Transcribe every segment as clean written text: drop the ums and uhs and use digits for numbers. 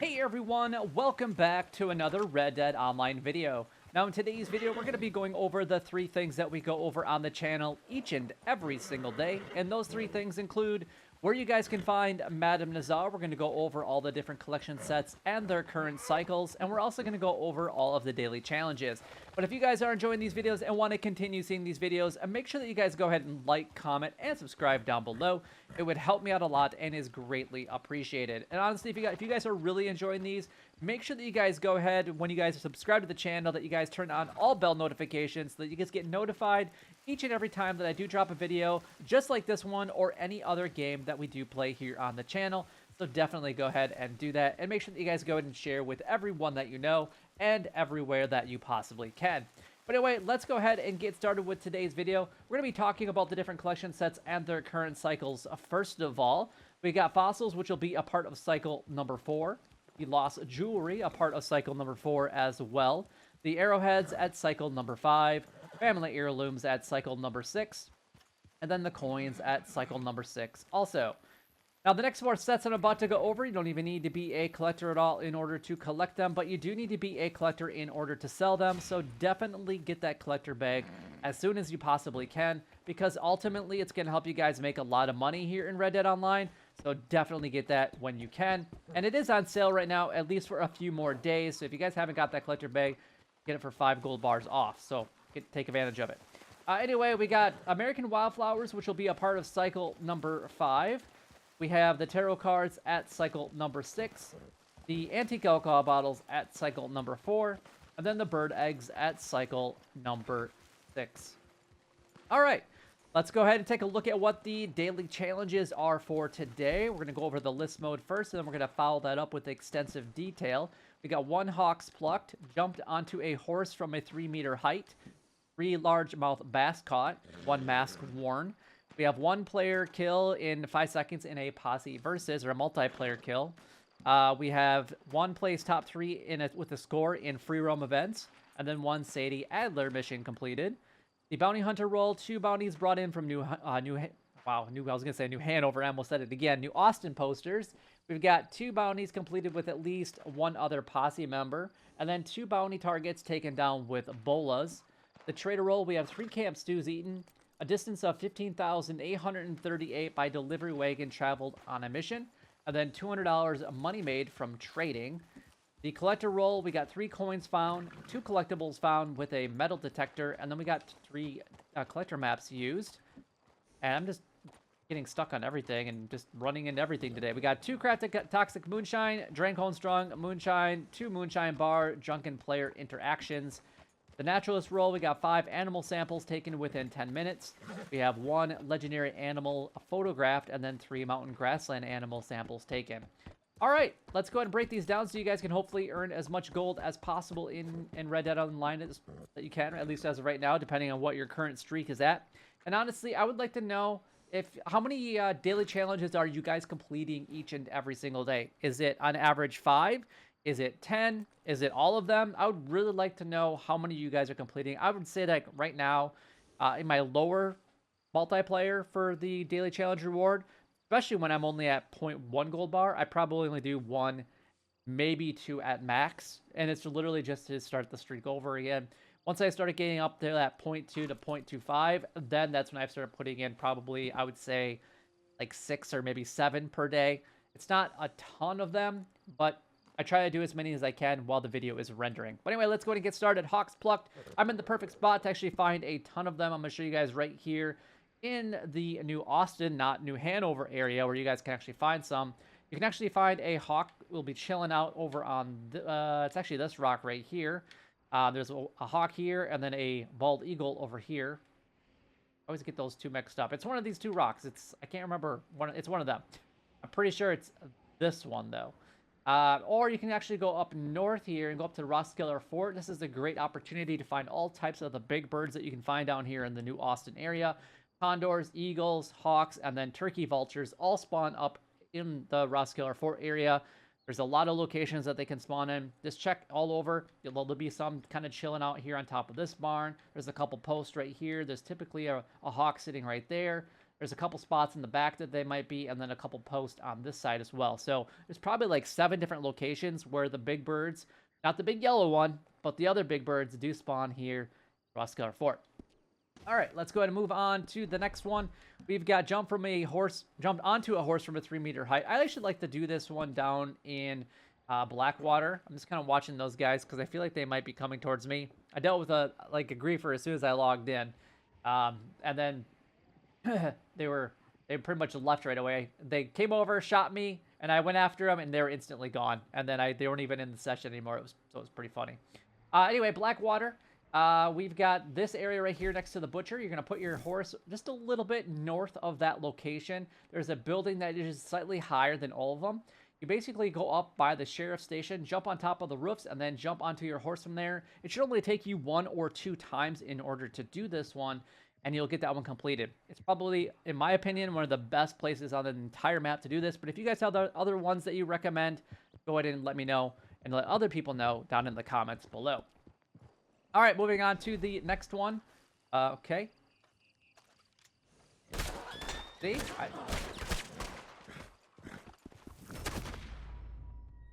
Hey everyone, welcome back to another Red Dead Online video. Now in today's video, we're going to be going over the 3 things that we go over on the channel each and every single day. And those 3 things include where you guys can find Madame Nazar. We're going to go over all the different collection sets and their current cycles. And we're also going to go over all of the daily challenges. But if you guys are enjoying these videos and want to continue seeing these videos, make sure that you guys go ahead and like, comment, and subscribe down below. It would help me out a lot and is greatly appreciated. And honestly, if you guys are really enjoying these, make sure that you guys go ahead, when you guys subscribe to the channel, that you guys turn on all bell notifications so that you guys get notified each and every time that I do drop a video, just like this one or any other game that we do play here on the channel. So definitely go ahead and do that, and make sure that you guys go ahead and share with everyone that you know and everywhere that you possibly can. But anyway, let's go ahead and get started with today's video. We're going to be talking about the different collection sets and their current cycles. First of all, we got fossils, which will be a part of cycle number 4. The lost jewelry, a part of cycle number 4 as well. The arrowheads at cycle number 5. Family heirlooms at cycle number 6. And then the coins at cycle number 6 also. Now, the next 4 sets I'm about to go over, you don't even need to be a collector at all in order to collect them, but you do need to be a collector in order to sell them, so definitely get that collector bag as soon as you possibly can, because ultimately it's going to help you guys make a lot of money here in Red Dead Online, so definitely get that when you can. And it is on sale right now, at least for a few more days, so if you guys haven't got that collector bag, get it for 5 gold bars off, so take advantage of it. Anyway, we got American Wildflowers, which will be a part of cycle number 5. We have the tarot cards at cycle number 6, the antique alcohol bottles at cycle number 4, and then the bird eggs at cycle number 6. All right, let's go ahead and take a look at what the daily challenges are for today. We're going to go over the list mode first, and then we're going to follow that up with extensive detail. We got 1 hawk's plucked, jumped onto a horse from a 3-meter height, 3 largemouth bass caught, 1 mask worn. We have 1 player kill in 5 seconds in a Posse versus, or a multiplayer kill. We have 1 place top 3 with a score in free roam events, and then 1 Sadie Adler mission completed. The bounty hunter roll, 2 bounties brought in from New Hanover. I almost said it again. New Austin posters. We've got 2 bounties completed with at least 1 other Posse member, and then 2 bounty targets taken down with bolas. The trader roll, we have 3 camp stews eaten. A distance of 15,838 by delivery wagon traveled on a mission. And then $200 money made from trading. The collector roll, we got 3 coins found, 2 collectibles found with a metal detector, and then we got 3 collector maps used. And I'm just getting stuck on everything and just running into everything today. We got 2 crafted toxic moonshine, drank home strong moonshine, 2 moonshine bar, drunken player interactions. The Naturalist Roll, we got 5 animal samples taken within 10 minutes. We have 1 legendary animal photographed, and then 3 mountain grassland animal samples taken. All right, let's go ahead and break these down so you guys can hopefully earn as much gold as possible in Red Dead Online that you can, at least as of right now, depending on what your current streak is at. And honestly, I would like to know how many daily challenges are you guys completing each and every single day? Is it on average 5? Is it 10? Is it all of them? I would really like to know how many of you guys are completing. I would say that right now, in my lower multiplayer for the daily challenge reward, especially when I'm only at 0.1 gold bar, I probably only do 1, maybe 2 at max. And it's literally just to start the streak over again. Once I started getting up to that 0.2 to 0.25, then that's when I started putting in probably, I would say, like 6 or maybe 7 per day. It's not a ton of them, but I try to do as many as I can while the video is rendering. But anyway, let's go ahead and get started. Hawks plucked. I'm in the perfect spot to actually find a ton of them. I'm going to show you guys right here in the New Austin, not New Hanover area, where you guys can actually find some. You can actually find a hawk. Will be chilling out over on, it's actually this rock right here. There's a hawk here, and then a bald eagle over here. I always get those 2 mixed up. It's one of these 2 rocks. I can't remember. It's one of them. I'm pretty sure it's this one, though. Or you can actually go up north here and go up to Roskillar Fort. This is a great opportunity to find all types of the big birds that you can find down here in the New Austin area. Condors, eagles, hawks, and then turkey vultures all spawn up in the Roskillar Fort area. There's a lot of locations that they can spawn in. Just check all over. There'll be some kind of chilling out here on top of this barn. There's a couple posts right here. There's typically a hawk sitting right there. There's a couple spots in the back that they might be, and then a couple posts on this side as well. So there's probably like 7 different locations where the big birds, not the big yellow one, but the other big birds do spawn here, Roskillar Fort. All right, let's go ahead and move on to the next one. We've got jumped onto a horse from a 3-meter height. I actually like to do this one down in Blackwater. I'm just kind of watching those guys because I feel like they might be coming towards me. I dealt with a griefer as soon as I logged in, and then they pretty much left right away. They came over, shot me, and I went after them, and they were instantly gone. And then they weren't even in the session anymore. So it was pretty funny. Anyway, Blackwater. We've got this area right here next to the butcher. You're going to put your horse just a little bit north of that location. There's a building that is slightly higher than all of them. You basically go up by the sheriff's station, jump on top of the roofs, and then jump onto your horse from there. It should only take you 1 or 2 times in order to do this one, and you'll get that one completed. It's probably, in my opinion, one of the best places on the entire map to do this. But if you guys have other ones that you recommend, go ahead and let me know, and let other people know down in the comments below. All right, moving on to the next one. Okay. See?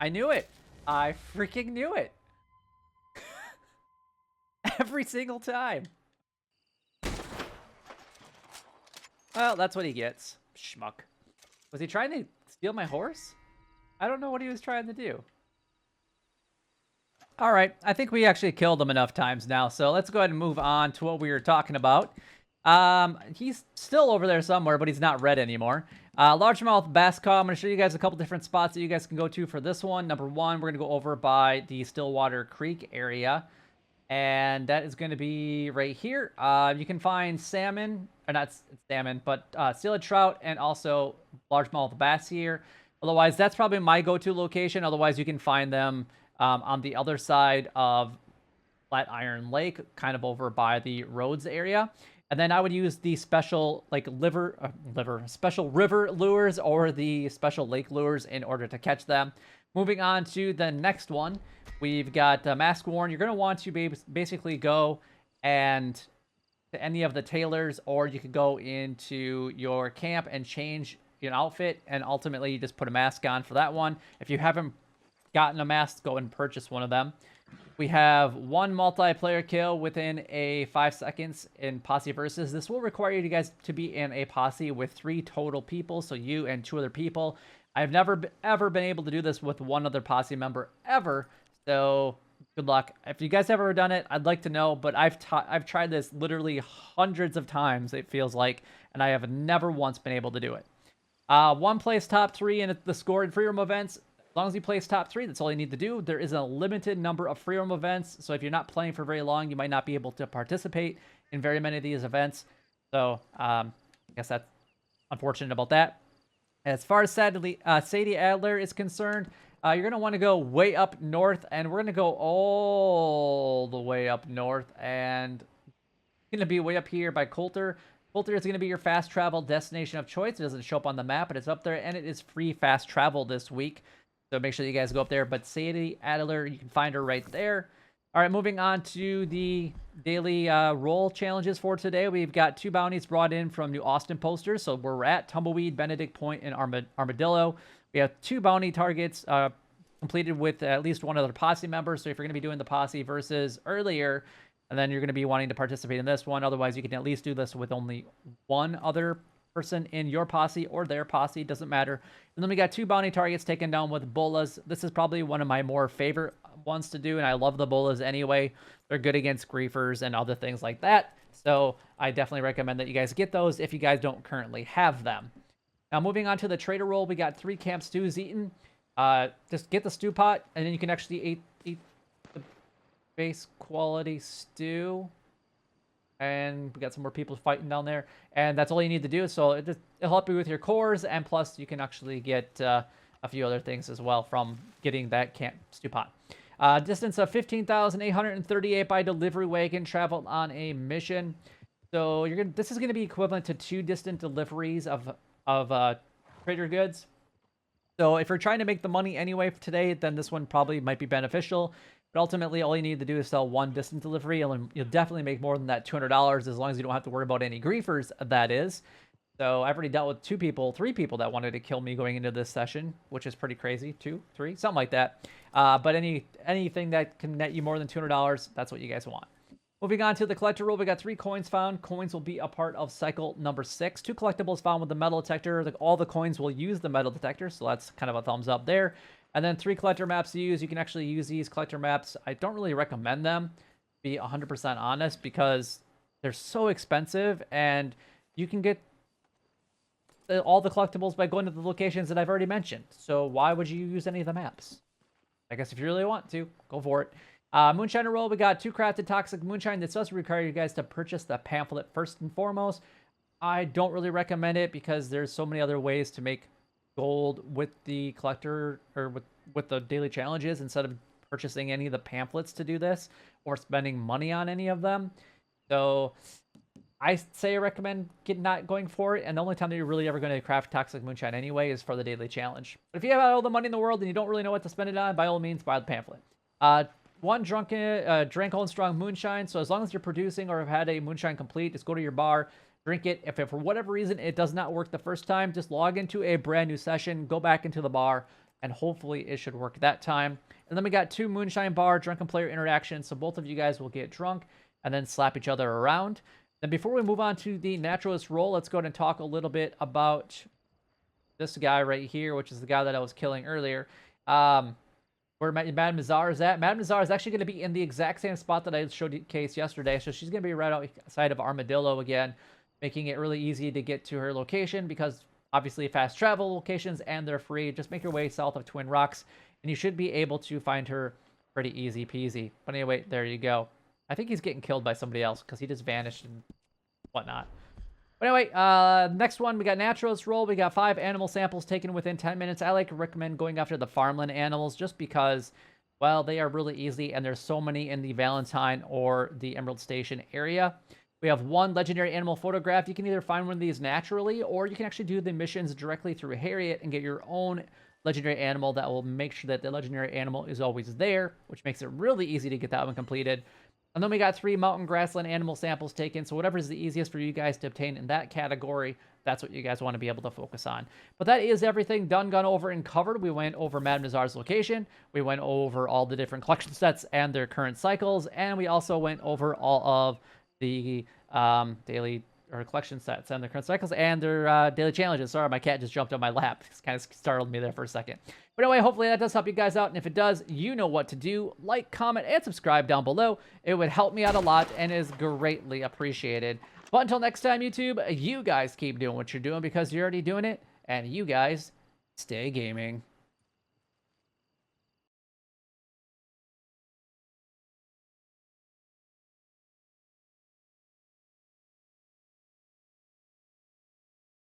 I knew it. I freaking knew it. Every single time. Well, that's what he gets. Schmuck. Was he trying to steal my horse? I don't know what he was trying to do. All right, I think we actually killed him enough times now, so let's go ahead and move on to what we were talking about. He's still over there somewhere, but he's not red anymore. Largemouth bass cod. I'm going to show you guys a couple different spots that you guys can go to for this one. Number 1, we're going to go over by the Stillwater Creek area, and that is going to be right here. You can find salmon, or not salmon, but steelhead trout and also largemouth bass here. Otherwise, that's probably my go-to location. Otherwise, you can find them on the other side of Flatiron Lake, kind of over by the Rhodes area. And then I would use the special special river lures or the special lake lures in order to catch them. Moving on to the next one, we've got Mask Warren. You're going to want to basically go and to any of the tailors, or you could go into your camp and change your outfit, and ultimately you just put a mask on for that one. If you haven't gotten a mask, go and purchase one of them. We have 1 multiplayer kill within a 5 seconds in Posse versus. This will require you guys to be in a posse with 3 total people, so you and 2 other people. I've never ever been able to do this with 1 other posse member ever, so good luck. If you guys have ever done it, I'd like to know, but I've tried this literally hundreds of times, it feels like, and I have never once been able to do it. 1 place top 3 in the score in free roam events. As long as you place top 3, that's all you need to do. There is a limited number of free roam events, so if you're not playing for very long, you might not be able to participate in very many of these events. So, I guess that's unfortunate about that. As far as Sadie Adler is concerned, you're going to want to go way up north, and we're going to go all the way up north, and it's going to be way up here by Coulter. Coulter is going to be your fast travel destination of choice. It doesn't show up on the map, but it's up there, and it is free fast travel this week. So make sure you guys go up there. But Sadie Adler, you can find her right there. All right, moving on to the daily roll challenges for today. We've got 2 bounties brought in from New Austin posters. So we're at Tumbleweed, Benedict Point, and Armadillo. We have 2 bounty targets completed with at least 1 other posse member. So if you're going to be doing the posse versus earlier, and then you're going to be wanting to participate in this one. Otherwise, you can at least do this with only 1 other person in your posse or their posse, doesn't matter. And then we got 2 bounty targets taken down with bolas. This is probably one of my more favorite ones to do, and I love the bolas anyway. They're good against griefers and other things like that, so I definitely recommend that you guys get those if you guys don't currently have them. Now moving on to the trader roll, we got 3 camp stews eaten. Just get the stew pot, and then you can actually eat the base quality stew. And we got some more people fighting down there, and that's all you need to do. So it'll help you with your cores, and plus you can actually get a few other things as well from getting that camp stew pot. Distance of 15,838 by delivery wagon, traveled on a mission. So this is gonna be equivalent to 2 distant deliveries of trader goods. So if you're trying to make the money anyway for today, then this one probably might be beneficial. But ultimately, all you need to do is sell 1 distant delivery, and you'll definitely make more than that $200 as long as you don't have to worry about any griefers, that is. So I've already dealt with 3 people that wanted to kill me going into this session, which is pretty crazy. 2, 3, something like that. But anything that can net you more than $200, that's what you guys want. Moving on to the collector rule, we got 3 coins found. Coins will be a part of cycle number 6. 2 collectibles found with the metal detector. All the coins will use the metal detector, so that's kind of a thumbs up there. And then 3 collector maps to use. You can actually use these collector maps. I don't really recommend them, to be 100% honest, because they're so expensive, and you can get all the collectibles by going to the locations that I've already mentioned. So why would you use any of the maps? I guess if you really want to, go for it. Moonshine roll, we got 2 crafted toxic moonshine. This does require you guys to purchase the pamphlet first and foremost. I don't really recommend it because there's so many other ways to make gold with the collector or with the daily challenges instead of purchasing any of the pamphlets to do this or spending money on any of them. So I say I recommend not going for it, and the only time that you're really ever going to craft toxic moonshine anyway is for the daily challenge. But if you have all the money in the world and you don't really know what to spend it on, by all means, buy the pamphlet. 1 drank old and strong moonshine. So as long as you're producing or have had a moonshine complete, just go to your bar, drink it. If for whatever reason it does not work the first time, just log into a brand new session, go back into the bar, and hopefully it should work that time. And then we got 2 moonshine bar drunken player interactions, so both of you guys will get drunk and then slap each other around. Then before we move on to the naturalist roll, let's go ahead and talk a little bit about this guy right here, which is the guy that I was killing earlier. Where Madame Nazar is at. Madame Nazar is actually going to be in the exact same spot that I showed you case yesterday. So she's going to be right outside of Armadillo again, making it really easy to get to her location because obviously fast travel locations and they're free. Just make your way south of Twin Rocks and you should be able to find her pretty easy peasy. But anyway, there you go. I think he's getting killed by somebody else because he just vanished and whatnot. But anyway, next one, we got Naturalist Roll. We got 5 animal samples taken within 10 minutes. I like to recommend going after the farmland animals just because, well, they are really easy, and there's so many in the Valentine or the Emerald Station area. We have 1 legendary animal photograph. You can either find one of these naturally, or you can actually do the missions directly through Harriet and get your own legendary animal that will make sure that the legendary animal is always there, which makes it really easy to get that one completed. And then we got 3 mountain grassland animal samples taken. So whatever is the easiest for you guys to obtain in that category, that's what you guys want to be able to focus on. But that is everything done, gone over, and covered. We went over Madame Nazar's location. We went over all the different collection sets and their current cycles. And we also went over all of the daily or collection sets and their current cycles and their daily challenges. Sorry, my cat just jumped on my lap. It kind of startled me there for a second. But anyway, hopefully that does help you guys out. And if it does, you know what to do. Like, comment, and subscribe down below. It would help me out a lot and is greatly appreciated. But until next time, YouTube, you guys keep doing what you're doing because you're already doing it. And you guys stay gaming.